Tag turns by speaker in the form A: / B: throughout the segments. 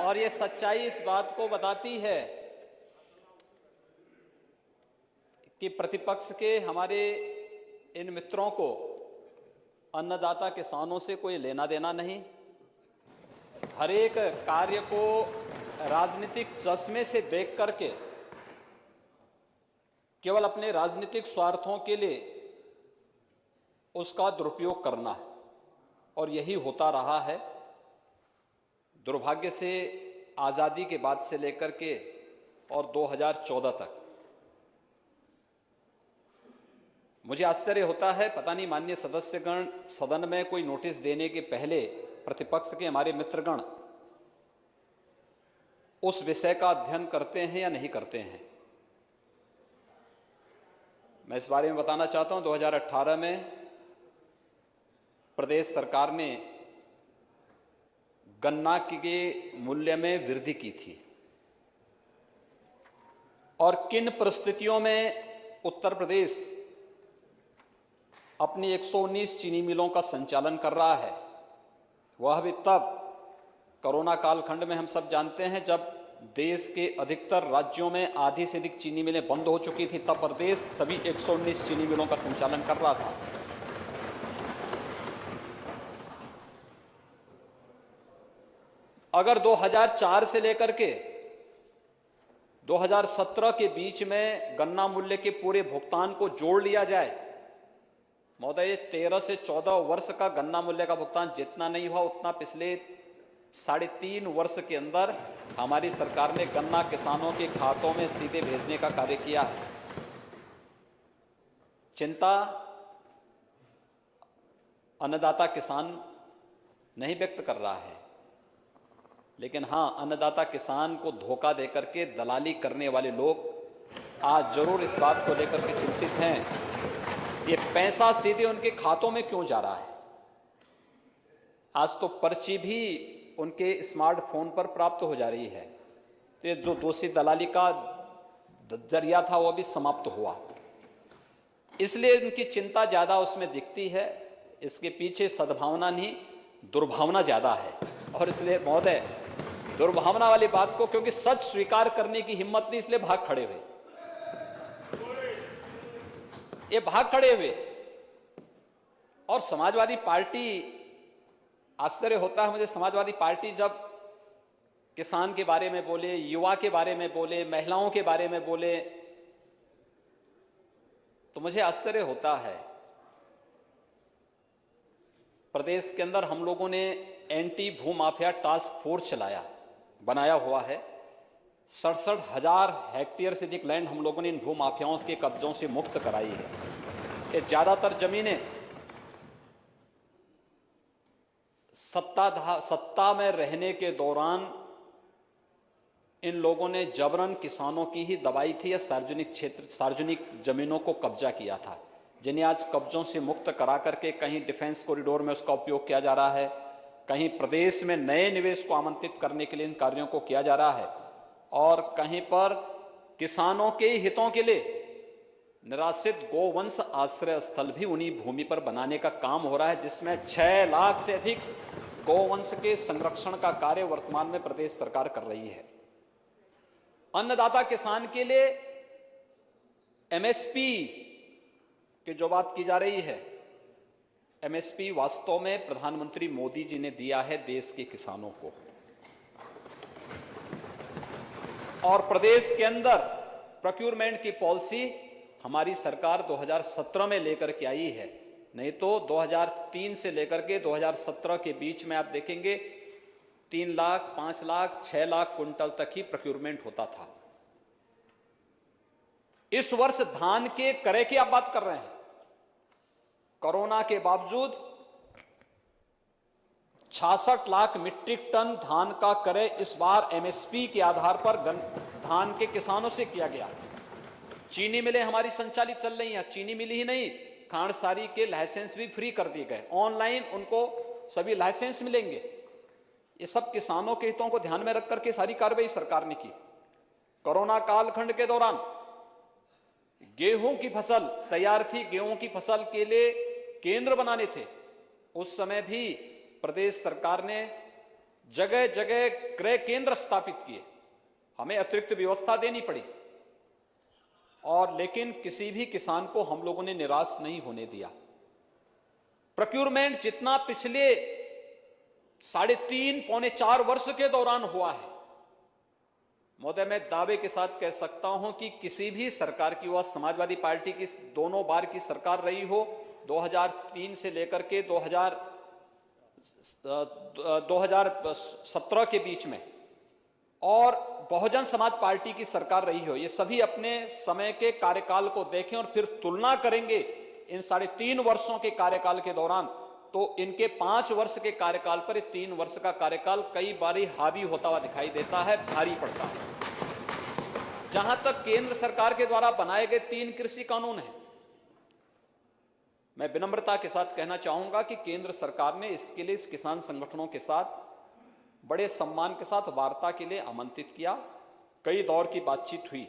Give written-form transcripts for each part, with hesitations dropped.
A: और ये सच्चाई इस बात को बताती है कि प्रतिपक्ष के हमारे इन मित्रों को अन्नदाता किसानों से कोई लेना देना नहीं। हर एक कार्य को राजनीतिक चश्मे से देख करके केवल अपने राजनीतिक स्वार्थों के लिए उसका दुरुपयोग करना है, और यही होता रहा है। दुर्भाग्य से आज़ादी के बाद से लेकर के और 2014 तक मुझे आश्चर्य होता है, पता नहीं माननीय सदस्यगण सदन में कोई नोटिस देने के पहले प्रतिपक्ष के हमारे मित्रगण उस विषय का अध्ययन करते हैं या नहीं करते हैं। मैं इस बारे में बताना चाहता हूं, 2018 में प्रदेश सरकार ने गन्ना के मूल्य में वृद्धि की थी, और किन परिस्थितियों में उत्तर प्रदेश अपनी 119 चीनी मिलों का संचालन कर रहा है, वह भी तब कोरोना कालखंड में हम सब जानते हैं जब देश के अधिकतर राज्यों में आधी से अधिक चीनी मिलें बंद हो चुकी थी। तब प्रदेश सभी 119 चीनी मिलों का संचालन कर रहा था। अगर 2004 से लेकर के 2017 के बीच में गन्ना मूल्य के पूरे भुगतान को जोड़ लिया जाए, महोदय 13 से 14 वर्ष का गन्ना मूल्य का भुगतान जितना नहीं हुआ उतना पिछले 3.5 वर्ष के अंदर हमारी सरकार ने गन्ना किसानों के खातों में सीधे भेजने का कार्य किया है। चिंता अन्नदाता किसान नहीं व्यक्त कर रहा है, लेकिन हां, अन्नदाता किसान को धोखा देकर के दलाली करने वाले लोग आज जरूर इस बात को लेकर के चिंतित हैं, ये पैसा सीधे उनके खातों में क्यों जा रहा है। आज तो पर्ची भी उनके स्मार्टफोन पर प्राप्त हो जा रही है, तो ये जो दोषी दलाली का जरिया था वो भी समाप्त हुआ। इसलिए उनकी चिंता ज्यादा उसमें दिखती है, इसके पीछे सद्भावना नहीं दुर्भावना ज्यादा है। और इसलिए महोदय दुर्भावना वाली बात को, क्योंकि सच स्वीकार करने की हिम्मत नहीं, इसलिए भाग खड़े हुए, ये भाग खड़े हुए। और समाजवादी पार्टी, आश्चर्य होता है मुझे, समाजवादी पार्टी जब किसान के बारे में बोले, युवा के बारे में बोले, महिलाओं के बारे में बोले, तो मुझे आश्चर्य होता है। प्रदेश के अंदर हम लोगों ने एंटी भू माफिया टास्क फोर्स बनाया हुआ है। 67,000 हेक्टेयर से अधिक लैंड हम लोगों ने इन भू माफियाओं के कब्जों से मुक्त कराई है। ये ज्यादातर जमीनें सत्ता में रहने के दौरान इन लोगों ने जबरन किसानों की ही दबाई थी या सार्वजनिक जमीनों को कब्जा किया था, जिन्हें आज कब्जों से मुक्त करा करके कहीं डिफेंस कॉरिडोर में उसका उपयोग किया जा रहा है, कहीं प्रदेश में नए निवेश को आमंत्रित करने के लिए इन कार्यों को किया जा रहा है, और कहीं पर किसानों के हितों के लिए निराश्रित गोवंश आश्रय स्थल भी उन्हीं भूमि पर बनाने का काम हो रहा है, जिसमें 6 लाख से अधिक गोवंश के संरक्षण का कार्य वर्तमान में प्रदेश सरकार कर रही है। अन्नदाता किसान के लिए एमएसपी की जो बात की जा रही है, एमएसपी वास्तव में प्रधानमंत्री मोदी जी ने दिया है देश के किसानों को, और प्रदेश के अंदर प्रोक्यूरमेंट की पॉलिसी हमारी सरकार 2017 में लेकर के आई है। नहीं तो 2003 से लेकर के 2017 के बीच में आप देखेंगे 3 लाख, 5 लाख, 6 लाख कुंटल तक ही प्रोक्यूरमेंट होता था। इस वर्ष धान के क्रय की आप बात कर रहे हैं, कोरोना के बावजूद 66 लाख मीट्रिक टन धान का क्रय इस बार एमएसपी के आधार पर धान के किसानों से किया गया। चीनी मिलें हमारी संचालित चल रही हैं, चीनी मिली ही नहीं, खांडसारी के लाइसेंस भी फ्री कर दिए गए, ऑनलाइन उनको सभी लाइसेंस मिलेंगे। ये सब किसानों के हितों को ध्यान में रख करके सारी कार्रवाई सरकार ने की। कोरोना कालखंड के दौरान गेहूं की फसल तैयार थी, गेहूं की फसल के लिए केंद्र बनाने थे, उस समय भी प्रदेश सरकार ने जगह जगह क्रय केंद्र स्थापित किए, हमें अतिरिक्त व्यवस्था देनी पड़ी, और लेकिन किसी भी किसान को हम लोगों ने निराश नहीं होने दिया। प्रोक्यूरमेंट जितना पिछले 3.5 पौने 4 वर्ष के दौरान हुआ है, महोदय मैं दावे के साथ कह सकता हूं कि किसी भी सरकार की, वह समाजवादी पार्टी की दोनों बार की सरकार रही हो, 2003 से लेकर के 2017 के बीच में, और बहुजन समाज पार्टी की सरकार रही हो, ये सभी अपने समय के कार्यकाल को देखें और फिर तुलना करेंगे इन 3.5 वर्षों के कार्यकाल के दौरान, तो इनके 5 वर्ष के कार्यकाल पर 3 वर्ष का कार्यकाल कई बारी हावी होता हुआ दिखाई देता है, भारी पड़ता है। जहां तक केंद्र सरकार के द्वारा बनाए गए 3 कृषि कानून हैं, मैं विनम्रता के साथ कहना चाहूंगा कि केंद्र सरकार ने इसके लिए इस किसान संगठनों के साथ बड़े सम्मान के साथ वार्ता के लिए आमंत्रित किया, कई दौर की बातचीत हुई,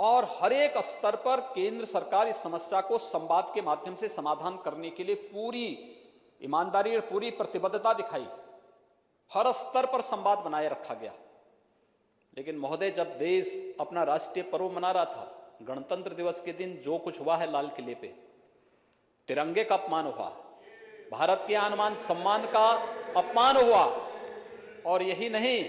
A: और हर एक स्तर पर केंद्र सरकार इस समस्या को संवाद के माध्यम से समाधान करने के लिए पूरी ईमानदारी और पूरी प्रतिबद्धता दिखाई। हर स्तर पर संवाद बनाए रखा गया। लेकिन महोदय, जब देश अपना राष्ट्रीय पर्व मना रहा था, गणतंत्र दिवस के दिन जो कुछ हुआ है लाल किले पे, तिरंगे का अपमान हुआ, भारत के आन बान सम्मान का अपमान हुआ, और यही नहीं,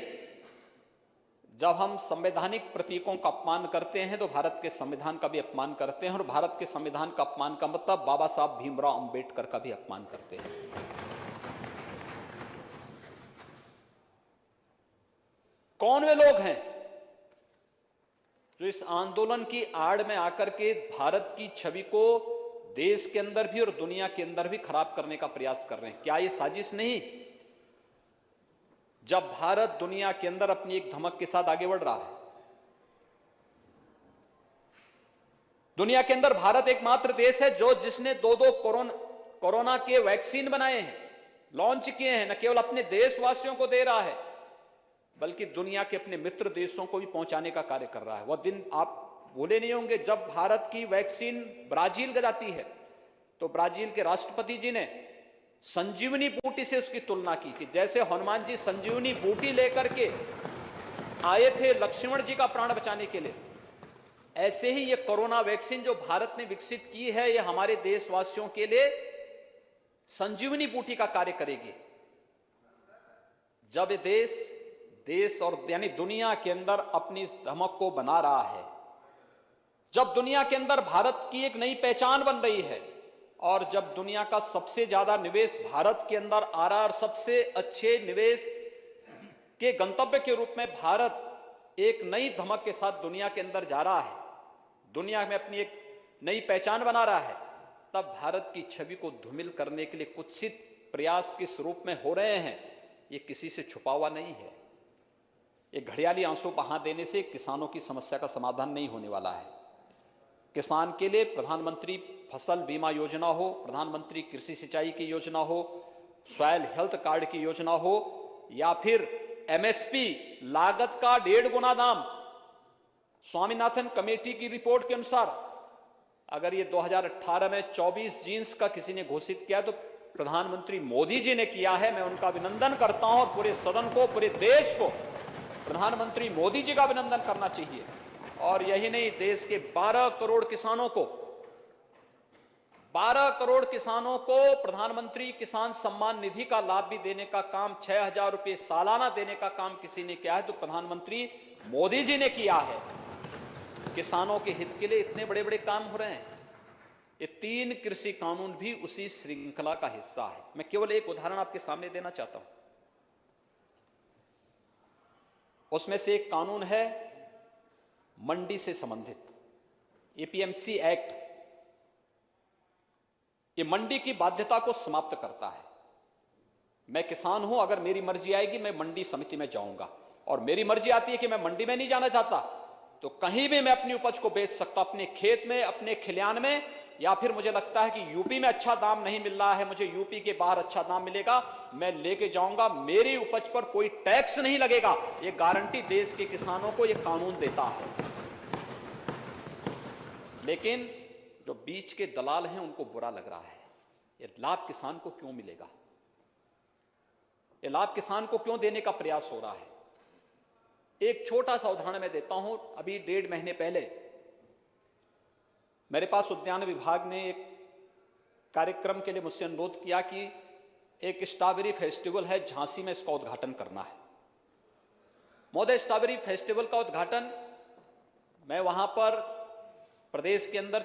A: जब हम संवैधानिक प्रतीकों का अपमान करते हैं तो भारत के संविधान का भी अपमान करते हैं, और भारत के संविधान का अपमान का मतलब बाबा साहब भीमराव अंबेडकर का भी अपमान करते हैं। कौन वे लोग हैं जो इस आंदोलन की आड़ में आकर के भारत की छवि को देश के अंदर भी और दुनिया के अंदर भी खराब करने का प्रयास कर रहे हैं? क्या ये साजिश नहीं? जब भारत दुनिया के अंदर अपनी एक धमक के साथ आगे बढ़ रहा है, दुनिया के अंदर भारत एकमात्र देश है जिसने 2 कोरोना के वैक्सीन बनाए हैं, लॉन्च किए हैं, न केवल अपने देशवासियों को दे रहा है बल्कि दुनिया के अपने मित्र देशों को भी पहुंचाने का कार्य कर रहा है। वह दिन आप भूले नहीं होंगे जब भारत की वैक्सीन ब्राजील को जाती है तो ब्राजील के राष्ट्रपति जी ने संजीवनी बूटी से उसकी तुलना की कि जैसे हनुमान जी संजीवनी बूटी लेकर के आए थे लक्ष्मण जी का प्राण बचाने के लिए, ऐसे ही ये कोरोना वैक्सीन जो भारत ने विकसित की है, ये हमारे देशवासियों के लिए संजीवनी बूटी का कार्य करेगी। जब ये देश और यानी दुनिया के अंदर अपनी इस धमक को बना रहा है, जब दुनिया के अंदर भारत की एक नई पहचान बन रही है, और जब दुनिया का सबसे ज्यादा निवेश भारत के अंदर आ रहा है और सबसे अच्छे निवेश के गंतव्य के रूप में भारत एक नई धमक के साथ दुनिया के अंदर जा रहा है, दुनिया में अपनी एक नई पहचान बना रहा है, तब भारत की छवि को धूमिल करने के लिए कुत्सित प्रयास किस रूप में हो रहे हैं, ये किसी से छुपा हुआ नहीं है। ये घड़ियाली आंसू बहा देने से किसानों की समस्या का समाधान नहीं होने वाला है। किसान के लिए प्रधानमंत्री फसल बीमा योजना हो, प्रधानमंत्री कृषि सिंचाई की योजना हो, सॉयल हेल्थ कार्ड की योजना हो, या फिर एमएसपी लागत का 1.5 गुना दाम, स्वामीनाथन कमेटी की रिपोर्ट के अनुसार अगर ये 2018 में 24 जीन्स का किसी ने घोषित किया तो प्रधानमंत्री मोदी जी ने किया है। मैं उनका अभिनंदन करता हूं और पूरे सदन को, पूरे देश को प्रधानमंत्री मोदी जी का अभिनंदन करना चाहिए। और यही नहीं, देश के 12 करोड़ किसानों को प्रधानमंत्री किसान सम्मान निधि का लाभ भी देने का काम, 6,000 रुपए सालाना देने का काम किसी ने किया है तो प्रधानमंत्री मोदी जी ने किया है। किसानों के हित के लिए इतने बड़े बड़े काम हो रहे हैं। ये 3 कृषि कानून भी उसी श्रृंखला का हिस्सा है। मैं केवल एक उदाहरण आपके सामने देना चाहता हूं। उसमें से एक कानून है मंडी से संबंधित, एपीएमसी एक्ट। ये मंडी की बाध्यता को समाप्त करता है। मैं किसान हूं, अगर मेरी मर्जी आएगी मैं मंडी समिति में जाऊंगा, और मेरी मर्जी आती है कि मैं मंडी में नहीं जाना चाहता तो कहीं भी मैं अपनी उपज को बेच सकता, अपने खेत में, अपने खलिहान में, या फिर मुझे लगता है कि यूपी में अच्छा दाम नहीं मिल रहा है, मुझे यूपी के बाहर अच्छा दाम मिलेगा, मैं लेके जाऊंगा, मेरी उपज पर कोई टैक्स नहीं लगेगा। ये गारंटी देश के किसानों को ये कानून देता है। लेकिन जो बीच के दलाल हैं उनको बुरा लग रहा है, ये लाभ किसान को क्यों मिलेगा? ये लाभ किसान को क्यों देने का प्रयास हो रहा है? एक छोटा सा उदाहरण मैं देता हूं। अभी 1.5 महीने पहले मेरे पास उद्यान विभाग ने एक कार्यक्रम के लिए मुझसे अनुरोध किया कि एक स्ट्रॉबेरी फेस्टिवल है झांसी में, इसका उद्घाटन करना है। महोदय, स्ट्रॉबेरी फेस्टिवल का उद्घाटन मैं वहां पर प्रदेश के अंदर